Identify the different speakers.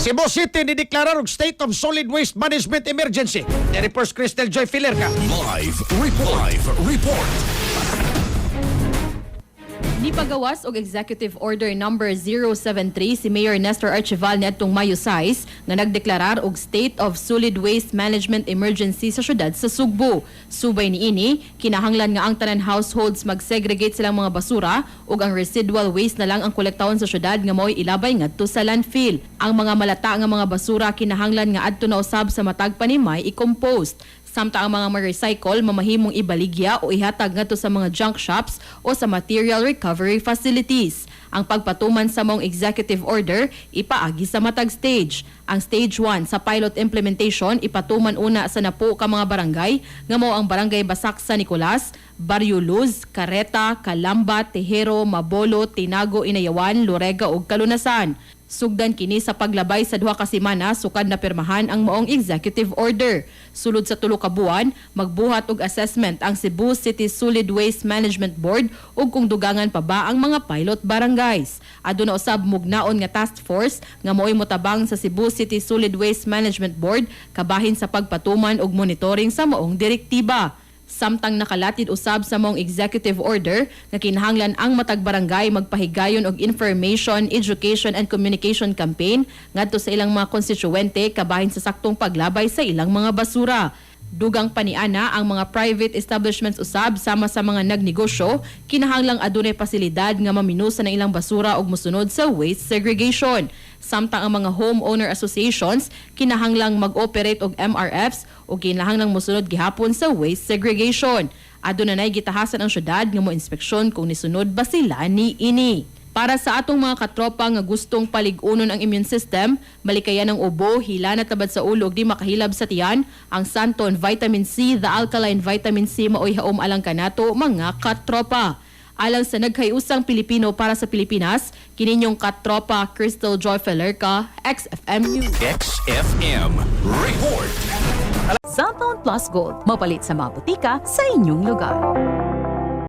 Speaker 1: Cebu City nideklarar og state of solid waste management emergency. Dari First Crystal Joy Filerka.
Speaker 2: Live report.
Speaker 3: Nipagawas og Executive Order number 073 si Mayor Nestor Archival niadtong Mayo 6 nga nagdeklarar og State of Solid Waste Management Emergency sa syudad sa Sugbo. Subay niini, kinahanglan nga ang tanan households mag-segregate silang mga basura ug ang residual waste na lang ang kolektahon sa syudad nga mao'y ilabay ngadto sa landfill. Ang mga malata nga mga basura kinahanglan nga adto na usab sa matag panimay i-compost. Samtang ang mga ma-recycle mamahimong ibaligya o ihatag ngadto sa mga junk shops o sa material recovery facilities. Ang pagpatuman sa mong executive order ipaagi sa matag stage. Ang stage 1 sa pilot implementation ipatuman una sa napo ka mga barangay nga mao ang Barangay Basak San Nicolas, Barrio Luz, Carreta, Calamba, Tejero, Mabolo, Tinago, Inayawan, Lorega ug Kalunasan. Sugdan kini sa paglabay sa duha ka semana sukad na pirmahan ang maong executive order. Sulod sa tulo ka buwan, magbuhat og assessment ang Cebu City Solid Waste Management Board ug kung dugangan pa ba ang mga pilot barangays. Aduna usab mugnaon nga task force nga mao'y motabang sa Cebu City Solid Waste Management Board kabahin sa pagpatuman og monitoring sa maong direktiba. Samtang nakalatid usab sa mong executive order nga kinahanglan ang matag barangay magpahigayon og information, education and communication campaign ngadto sa ilang mga konstituwente kabahin sa saktong paglabay sa ilang mga basura. Dugang paniana ang mga private establishments usab sama sa mga nagnegosyo kinahanglang adunay pasilidad nga maminusa ng ilang basura ug mosunod sa waste segregation. Samtang ang mga homeowner associations kinahanglang mag-operate og MRFs ug kinahanglang mosunod gihapon sa waste segregation. Aduna nay gitahasan ang syudad nga moinspeksyon kung nisunod ba sila niini. Para sa atong mga katropa nga gustong paligunon ang immune system, malikayan ng ubo, hila na tabad sa ulo ug di makahilab sa tiyan, ang Santon Vitamin C, the alkaline vitamin C maoy haom alang kanato mga katropa. Alang sa nagkayusang Pilipino para sa Pilipinas, kininyong katropa Crystal Joy Filerka, XFM News.
Speaker 2: XFM report.
Speaker 4: Santon Plus Gold, mapalit sa mga butika sa inyong lugar.